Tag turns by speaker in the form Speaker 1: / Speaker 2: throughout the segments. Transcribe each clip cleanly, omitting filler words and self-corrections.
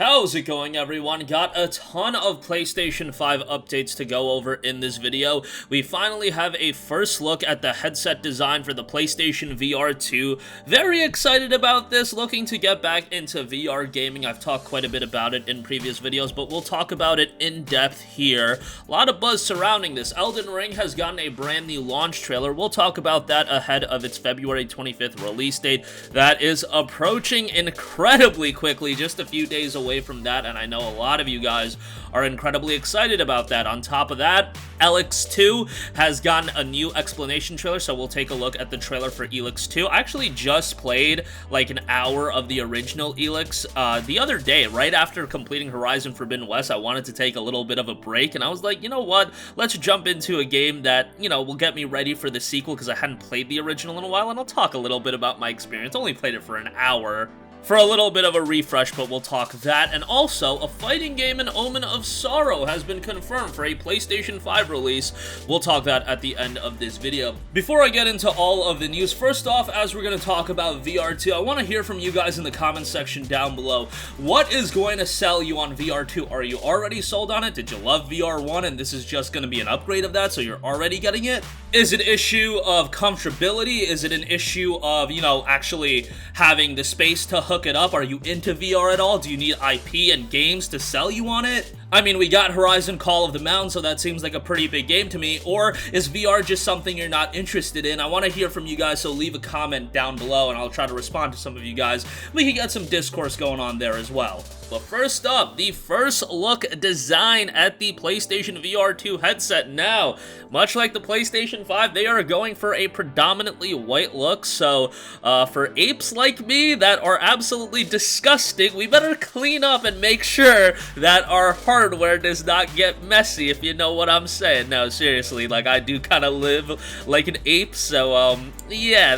Speaker 1: How's it going, everyone? Got a ton of PlayStation 5 updates to go over in this video. We finally have a first look at the headset design for the PlayStation VR2. Very excited about this, looking to get back into VR gaming. I've talked quite a bit about it in previous videos, but we'll talk about it in depth here. A lot of buzz surrounding this. Elden Ring has gotten a brand new launch trailer. We'll talk about that ahead of its February 25th release date. That is approaching incredibly quickly, just a few days away from that, and I know a lot of you guys are incredibly excited about that. On top of that, Elex 2 has gotten a new explanation trailer, so we'll take a look at the trailer for Elex 2. I actually just played like an hour of the original Elex the other day, right after completing Horizon Forbidden West. I wanted to take a little bit of a break, and I was like, you know what, let's jump into a game that, you know, will get me ready for the sequel, because I hadn't played the original in a while, and I'll talk a little bit about my experience. Only played it for an hour, for a little bit of a refresh, but we'll talk that. And also, a fighting game in Omen of Sorrow has been confirmed for a PlayStation 5 release. We'll talk that at the end of this video. Before I get into all of the news, first off, as we're going to talk about VR2, I want to hear from you guys in the comments section down below. What is going to sell you on VR2? Are you already sold on it? Did you love VR1 and this is just going to be an upgrade of that, so you're already getting it? Is it an issue of comfortability? Is it an issue of, you know, actually having the space to hook it up? Are you into VR at all? Do you need IP and games to sell you on it? I mean, we got Horizon Call of the Mountain, so that seems like a pretty big game to me. Or is VR just something you're not interested in? I want to hear from you guys, so leave a comment down below and I'll try to respond to some of you guys. We can get some discourse going on there as well. But first up, the first look design at the PlayStation VR2 headset. Now, much like the PlayStation 5, they are going for a predominantly white look, so for apes like me that are absolutely disgusting, we better clean up and make sure that our hardware does not get messy, if you know what I'm saying. No, seriously, like, I do kind of live like an ape, so yeah,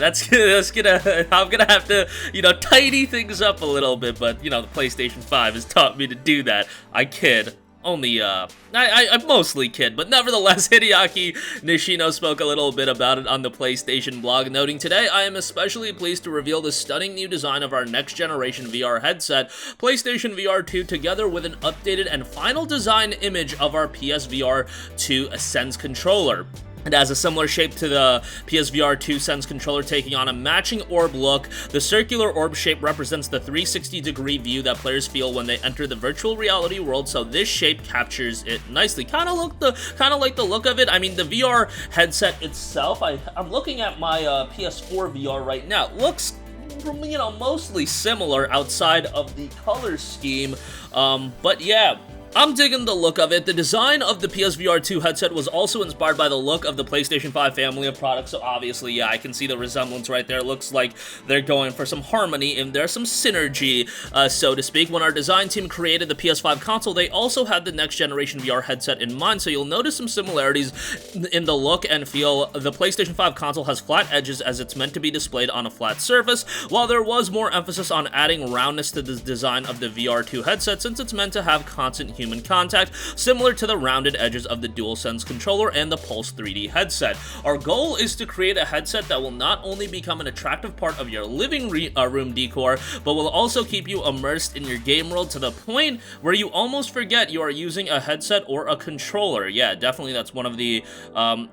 Speaker 1: I'm gonna have to, you know, tidy things up a little bit, but, you know, the PlayStation 5 has taught me to do that. I kid. Only, I mostly kid, but nevertheless, Hideaki Nishino spoke a little bit about it on the PlayStation blog, noting, "Today, I am especially pleased to reveal the stunning new design of our next-generation VR headset, PlayStation VR2, together with an updated and final design image of our PSVR2 Sense controller. It has a similar shape to the PSVR2 Sense controller, taking on a matching orb look. The circular orb shape represents the 360-degree view that players feel when they enter the virtual reality world, so this shape captures it nicely." Kind of like the look of it. I mean, the VR headset itself, I'm looking at my PS4 VR right now. It looks, you know, mostly similar outside of the color scheme, but yeah, I'm digging the look of it. The design of the PSVR2 headset was also inspired by the look of the PlayStation 5 family of products, so obviously, yeah, I can see the resemblance right there. It looks like they're going for some harmony and there's some synergy, so to speak. When our design team created the PS5 console, they also had the next generation VR headset in mind, so you'll notice some similarities in the look and feel. The PlayStation 5 console has flat edges as it's meant to be displayed on a flat surface, while there was more emphasis on adding roundness to the design of the VR2 headset, since it's meant to have constant human contact, similar to the rounded edges of the DualSense controller and the Pulse 3D headset. Our goal is to create a headset that will not only become an attractive part of your living room decor, but will also keep you immersed in your game world to the point where you almost forget you are using a headset or a controller. Yeah, definitely that's one of the,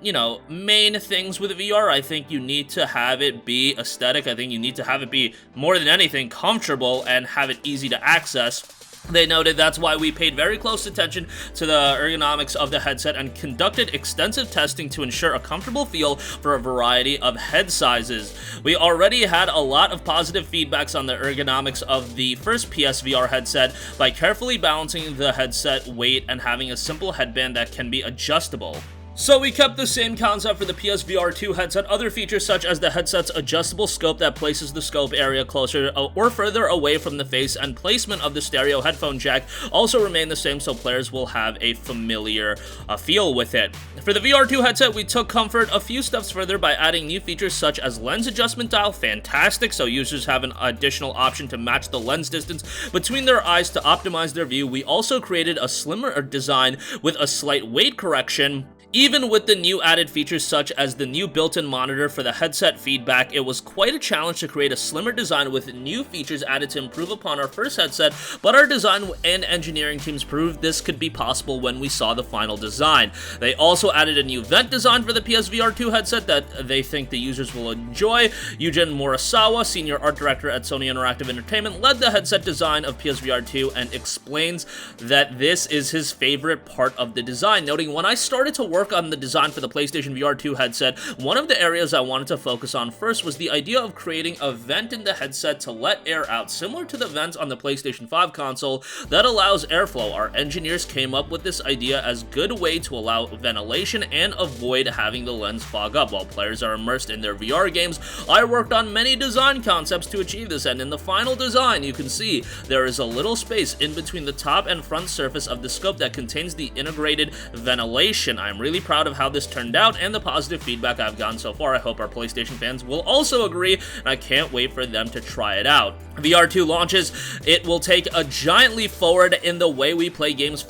Speaker 1: you know, main things with VR. I think you need to have it be aesthetic. I think you need to have it be, more than anything, comfortable and have it easy to access. They noted that's why we paid very close attention to the ergonomics of the headset and conducted extensive testing to ensure a comfortable feel for a variety of head sizes. We already had a lot of positive feedbacks on the ergonomics of the first PSVR headset by carefully balancing the headset weight and having a simple headband that can be adjustable. So we kept the same concept for the PSVR2 headset. Other features such as the headset's adjustable scope that places the scope area closer or further away from the face, and placement of the stereo headphone jack also remain the same, so players will have a familiar feel with it. For the VR2 headset, we took comfort a few steps further by adding new features such as lens adjustment dial. Fantastic, so users have an additional option to match the lens distance between their eyes to optimize their view. We also created a slimmer design with a slight weight correction Even with the new added features such as the new built-in monitor for the headset feedback, it was quite a challenge to create a slimmer design with new features added to improve upon our first headset, but our design and engineering teams proved this could be possible when we saw the final design. They also added a new vent design for the PSVR2 headset that they think the users will enjoy. Yujin Murasawa, senior art director at Sony Interactive Entertainment, led the headset design of PSVR2 and explains that this is his favorite part of the design, noting, "When I started to work on the design for the PlayStation VR2 headset, one of the areas I wanted to focus on first was the idea of creating a vent in the headset to let air out, similar to the vents on the PlayStation 5 console that allows airflow. Our engineers came up with this idea as a good way to allow ventilation and avoid having the lens fog up while players are immersed in their VR games. I worked on many design concepts to achieve this, and in the final design, you can see there is a little space in between the top and front surface of the scope that contains the integrated ventilation. I'm really proud of how this turned out and the positive feedback I've gotten so far. I hope our PlayStation fans will also agree, and I can't wait for them to try it out." VR2 launches, it will take a giant leap forward in the way we play games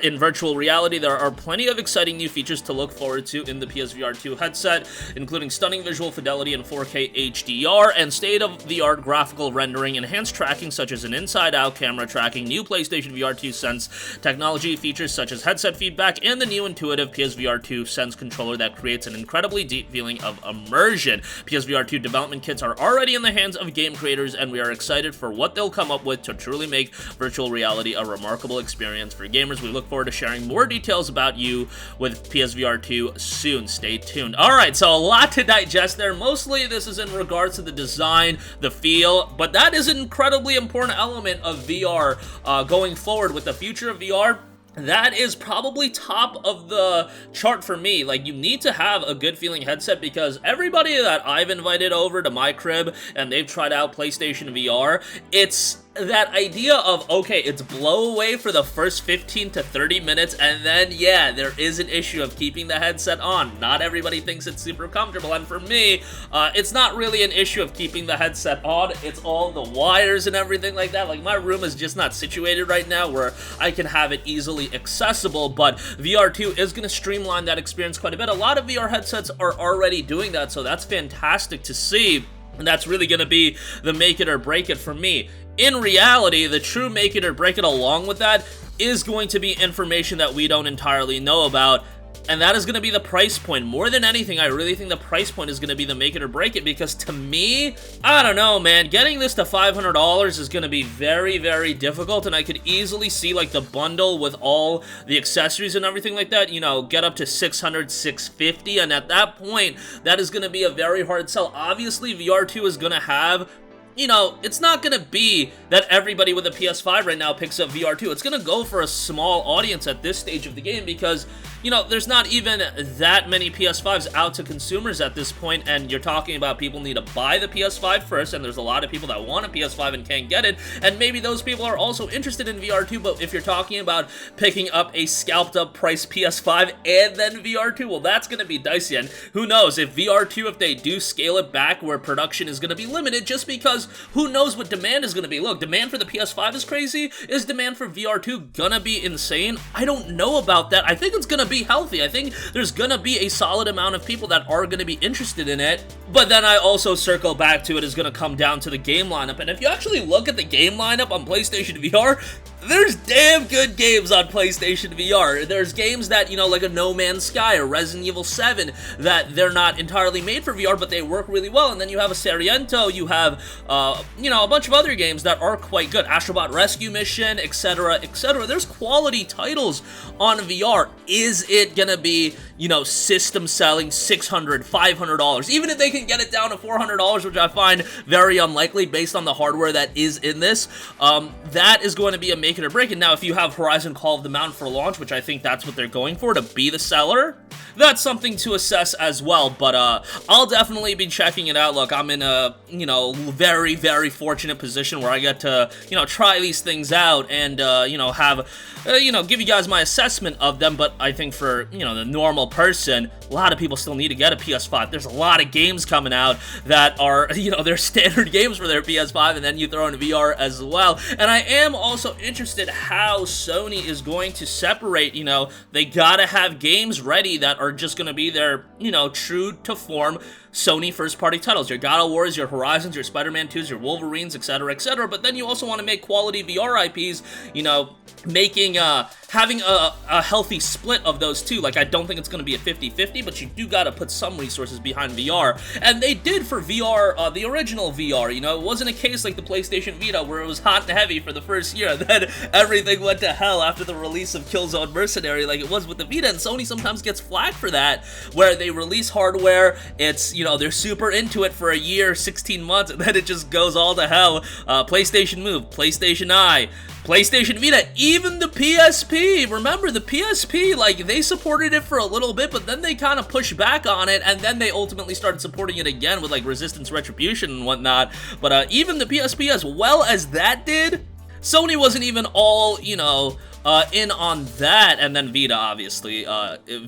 Speaker 1: in virtual reality. There are plenty of exciting new features to look forward to in the PSVR2 headset, including stunning visual fidelity in 4K HDR and state-of-the-art graphical rendering, enhanced tracking such as an inside-out camera tracking, new PlayStation VR2 Sense technology features such as headset feedback, and the new intuitive PSVR2 Sense controller that creates an incredibly deep feeling of immersion. PSVR2 development kits are already in the hands of game creators, and we are excited for what they'll come up with to truly make virtual reality a remarkable experience for gamers. We look forward to sharing more details about you with PSVR2 soon. Stay tuned. Alright, so a lot to digest there. Mostly this is in regards to the design, the feel, but that is an incredibly important element of VR going forward with the future of VR. That is probably top of the chart for me. Like, you need to have a good feeling headset because everybody that I've invited over to my crib and they've tried out PlayStation VR, it's that idea of, okay, it's blow away for the first 15 to 30 minutes, and then, yeah, there is an issue of keeping the headset on. Not everybody thinks it's super comfortable, and for me, it's not really an issue of keeping the headset on. It's all the wires and everything like that. Like, my room is just not situated right now where I can have it easily accessible, but VR2 is going to streamline that experience quite a bit. A lot of VR headsets are already doing that, so that's fantastic to see. And that's really going to be the make it or break it for me. In reality, the true make it or break it along with that is going to be information that we don't entirely know about, and that is going to be the price point. More than anything, I really think the price point is going to be the make it or break it, because to me, I don't know, man, getting this to $500 is going to be very, very difficult, and I could easily see, like, the bundle with all the accessories and everything like that, you know, get up to $600, $650, and at that point, that is going to be a very hard sell. Obviously, VR2 is going to have, you know, it's not going to be that everybody with a PS5 right now picks up VR2. It's going to go for a small audience at this stage of the game because, you know, there's not even that many PS5s out to consumers at this point, and you're talking about people need to buy the PS5 first, and there's a lot of people that want a PS5 and can't get it, and maybe those people are also interested in VR2, but if you're talking about picking up a scalped-up price PS5 and then VR2, well, that's going to be dicey, and who knows, if VR2, if they do scale it back where production is going to be limited, just because who knows what demand is going to be. Look, demand for the PS5 is crazy. Is demand for VR2 gonna be insane? I don't know about that. I think it's gonna be healthy. I think there's gonna be a solid amount of people that are gonna be interested in it, but then I also circle back to it is gonna come down to the game lineup, and if you actually look at the game lineup on PlayStation VR, there's damn good games on PlayStation VR. There's games that, you know, like a No Man's Sky or Resident Evil 7, that they're not entirely made for VR, but they work really well, and then you have a Sariento, you have, you know, a bunch of other games that are quite good. Astrobot Rescue Mission, etc., etc. There's quality titles on VR. Is it gonna be, you know, system selling $600, $500? Even if they can get it down to $400, which I find very unlikely based on the hardware that is in this, that is going to be a make it or break it. Now, if you have Horizon Call of the Mountain for launch, which I think that's what they're going for, to be the seller, that's something to assess as well, but I'll definitely be checking it out. Look, I'm in a, you know, very, very fortunate position where I get to, you know, try these things out and, you know, have, you know, give you guys my assessment of them, but I think for, you know, the normal person, a lot of people still need to get a PS5. There's a lot of games coming out that are, you know, they're standard games for their PS5, and then you throw in VR as well, and I am also interested interested how Sony is going to separate, you know, they gotta have games ready that are just gonna be their, you know, true to form Sony first-party titles. Your God of Wars, your Horizons, your Spider-Man 2s, your Wolverines, etc., but then you also want to make quality VR IPs, you know, making, having a healthy split of those two. Like, I don't think it's going to be a 50-50, but you do got to put some resources behind VR, and they did for VR, the original VR, you know. It wasn't a case like the PlayStation Vita where it was hot and heavy for the first year, and then everything went to hell after the release of Killzone Mercenary like it was with the Vita, and Sony sometimes gets flack for that, where they release hardware, it's, you know, they're super into it for a year, 16 months, and then it just goes all to hell. PlayStation Move, PlayStation Eye, PlayStation Vita, even the PSP. Remember, the PSP, like, they supported it for a little bit, but then they kind of pushed back on it, and then they ultimately started supporting it again with, like, Resistance Retribution and whatnot. But even the PSP, as well as that did, Sony wasn't even all, you know, in on that. And then Vita, obviously,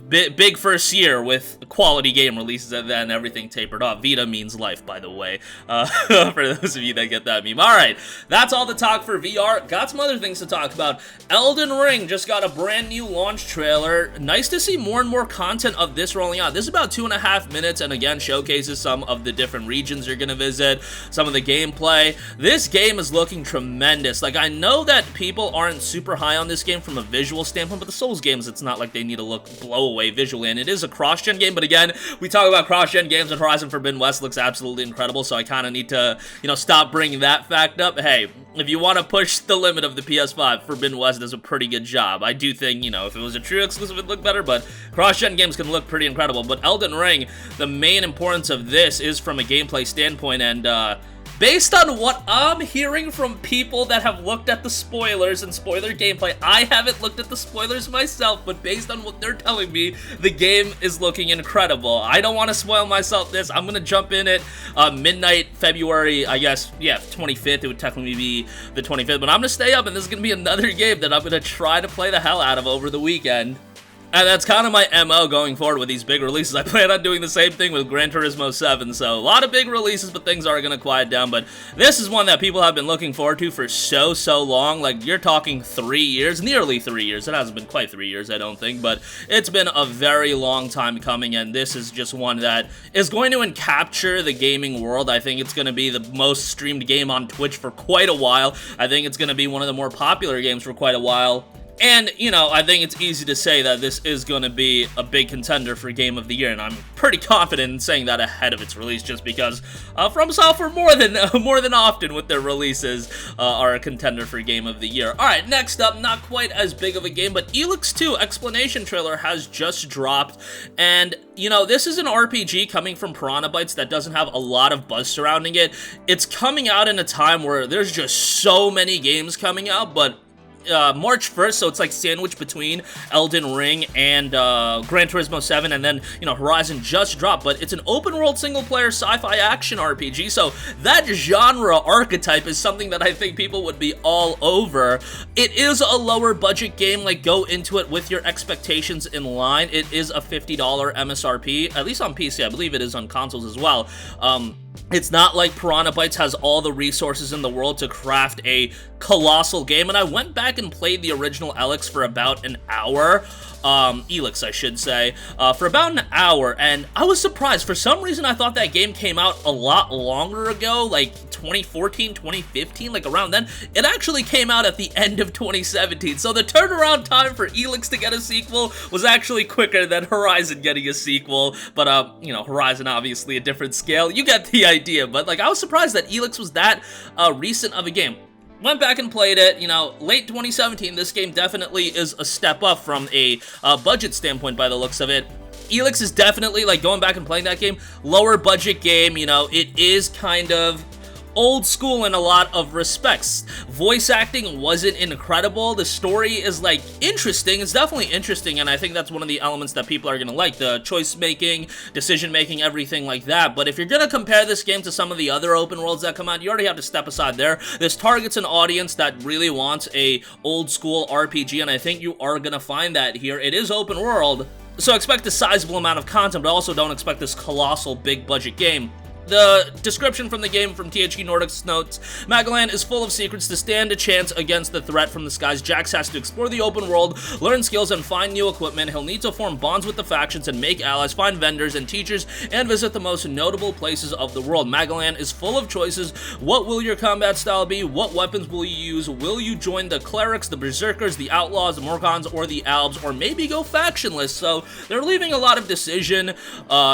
Speaker 1: big first year with quality game releases, and then everything tapered off. Vita means life, by the way, for those of you that get that meme. Alright, that's all the talk for VR. Got some other things to talk about. Elden Ring just got a brand new launch trailer. Nice to see more and more content of this rolling out. This is about 2.5 minutes, and again, showcases some of the different regions you're gonna visit, some of the gameplay. This game is looking tremendous. Like, I know that people aren't super high on this game from a visual standpoint, but the Souls games, it's not like they need to look blow away visually, and it is a cross-gen game. But again, we talk about cross-gen games, and Horizon Forbidden West looks absolutely incredible, so I kind of need to, you know, stop bringing that fact up. Hey, if you want to push the limit of the PS5, Forbidden West does a pretty good job. I do think, you know, if it was a true exclusive, it'd look better, but cross-gen games can look pretty incredible. But Elden Ring, the main importance of this is from a gameplay standpoint, and based on what I'm hearing from people that have looked at the spoilers and spoiler gameplay, I haven't looked at the spoilers myself, but based on what they're telling me, the game is looking incredible. I don't want to spoil myself this. I'm going to jump in at midnight, February, I guess, yeah, 25th. It would technically be the 25th, but I'm going to stay up, and this is going to be another game that I'm going to try to play the hell out of over the weekend. And that's kind of my MO going forward with these big releases. I plan on doing the same thing with Gran Turismo 7, so a lot of big releases, but things are going to quiet down. But this is one that people have been looking forward to for so long. Like, you're talking 3 years, nearly 3 years. It hasn't been quite 3 years, I don't think, but it's been a very long time coming, and this is just one that is going to capture the gaming world. I think it's going to be the most streamed game on Twitch for quite a while. I think it's going to be one of the more popular games for quite a while. And, you know, I think it's easy to say that this is going to be a big contender for Game of the Year, and I'm pretty confident in saying that ahead of its release, just because From Software more than often with their releases are a contender for Game of the Year. Alright, next up, not quite as big of a game, but Elex 2 explanation trailer has just dropped, and, you know, this is an RPG coming from Piranha Bytes that doesn't have a lot of buzz surrounding it. It's coming out in a time where there's just so many games coming out, but March 1st, so it's like sandwiched between Elden Ring and Gran Turismo 7, and then, you know, Horizon just dropped, but it's an open-world single-player sci-fi action RPG, so that genre archetype is something that I think people would be all over. It is a lower-budget game, like, go into it with your expectations in line. It is a $50 MSRP, at least on PC. I believe it is on consoles as well. It's not like Piranha Bytes has all the resources in the world to craft a colossal game, and I went back and played the original Elex for about an hour, Elex, I should say, for about an hour, and I was surprised. For some reason, I thought that game came out a lot longer ago, like 2014, 2015, like around then. It actually came out at the end of 2017, so the turnaround time for Elex to get a sequel was actually quicker than Horizon getting a sequel, but, you know, Horizon obviously a different scale. You get the idea, but, like, I was surprised that Elex was that recent of a game. Went back and played it, you know, late 2017. This game definitely is a step up from a budget standpoint by the looks of it. Elex is definitely, like, going back and playing that game, lower budget game, you know, it is kind of old school in a lot of respects. Voice acting wasn't incredible. The story is, like, interesting. It's definitely interesting, and I think that's one of the elements that people are gonna like. The choice-making, decision-making, everything like that. But if you're gonna compare this game to some of the other open worlds that come out, you already have to step aside there. This targets an audience that really wants a old-school RPG, and I think you are gonna find that here. It is open world, so expect a sizable amount of content, but also don't expect this colossal big-budget game. The description from the game from THQ Nordic's notes, Magellan is full of secrets. To stand a chance against the threat from the skies, Jax has to explore the open world, learn skills, and find new equipment. He'll need to form bonds with the factions and make allies, find vendors and teachers, and visit the most notable places of the world. Magellan is full of choices. What will your combat style be? What weapons will you use? Will you join the clerics, the berserkers, the outlaws, the Morgans, or the Albs, or maybe go factionless? So they're leaving a lot of decision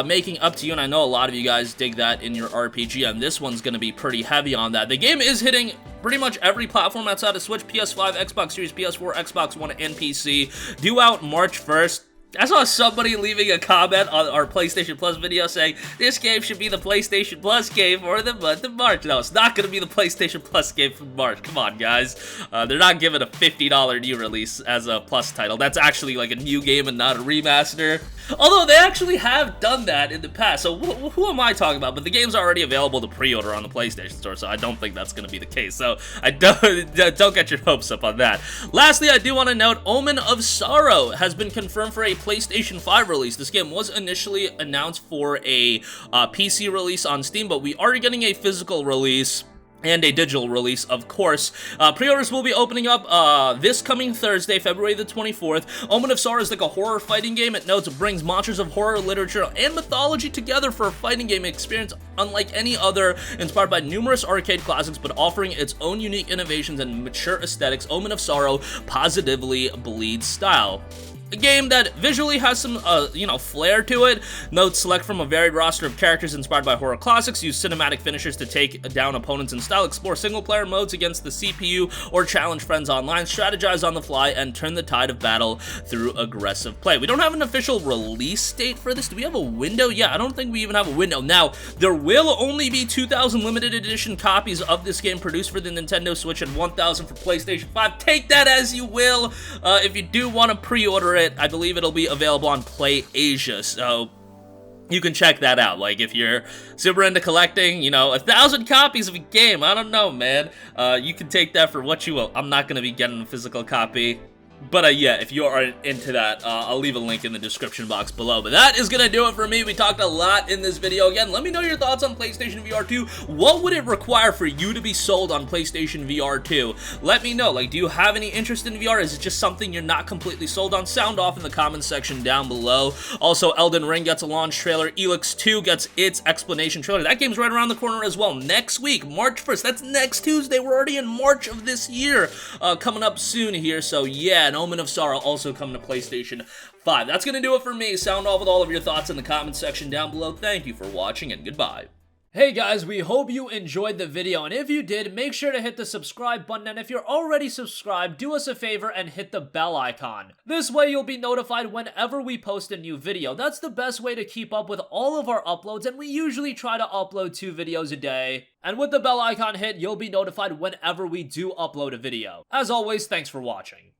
Speaker 1: making up to you, and I know a lot of you guys dig that in your RPG, and this one's going to be pretty heavy on that. The game is hitting pretty much every platform outside of Switch, PS5, Xbox Series, PS4, Xbox One, and PC. Due out March 1st. I saw somebody leaving a comment on our PlayStation Plus video saying, this game should be the PlayStation Plus game for the month of March. No, it's not going to be the PlayStation Plus game for March. Come on, guys. They're not giving a $50 new release as a Plus title. That's actually like a new game and not a remaster. Although they actually have done that in the past, so who am I talking about? But the game's already available to pre-order on the PlayStation Store, so I don't think that's going to be the case. So I don't get your hopes up on that. Lastly, I do want to note, Omen of Sorrow has been confirmed for a PlayStation 5 release. This game was initially announced for a PC release on Steam, but we are getting a physical release and a digital release, of course. Pre-orders will be opening up this coming Thursday, February the 24th. Omen of Sorrow is like a horror fighting game. It notes it brings monsters of horror, literature, and mythology together for a fighting game experience unlike any other, inspired by numerous arcade classics, but offering its own unique innovations and mature aesthetics. Omen of Sorrow positively bleeds style. A game that visually has some, flair to it. Notes select from a varied roster of characters inspired by horror classics, use cinematic finishers to take down opponents in style, explore single-player modes against the CPU, or challenge friends online, strategize on the fly, and turn the tide of battle through aggressive play. We don't have an official release date for this. Do we have a window? Yeah, I don't think we even have a window. Now, there will only be 2,000 limited edition copies of this game produced for the Nintendo Switch and 1,000 for PlayStation 5. Take that as you will. If you do want to pre-order it, I believe it'll be available on Play Asia, so you can check that out. Like, if you're super into collecting, 1,000 copies of a game, I don't know, man. You can take that for what you will. I'm not going to be getting a physical copy. But yeah, if you are into that, I'll leave a link in the description box below. But that is going to do it for me. We talked a lot in this video. Again, let me know your thoughts on PlayStation VR 2. What would it require for you to be sold on PlayStation VR 2? Let me know. Like, do you have any interest in VR? Is it just something you're not completely sold on? Sound off in the comments section down below. Also, Elden Ring gets a launch trailer. Elex 2 gets its explanation trailer. That game's right around the corner as well. Next week, March 1st. That's next Tuesday. We're already in March of this year. Coming up soon here. So yeah, and Omen of Sorrow also coming to PlayStation 5. That's going to do it for me. Sound off with all of your thoughts in the comments section down below. Thank you for watching, and goodbye. Hey guys, we hope you enjoyed the video, and if you did, make sure to hit the subscribe button, and if you're already subscribed, do us a favor and hit the bell icon. This way you'll be notified whenever we post a new video. That's the best way to keep up with all of our uploads, and we usually try to upload 2 videos a day. And with the bell icon hit, you'll be notified whenever we do upload a video. As always, thanks for watching.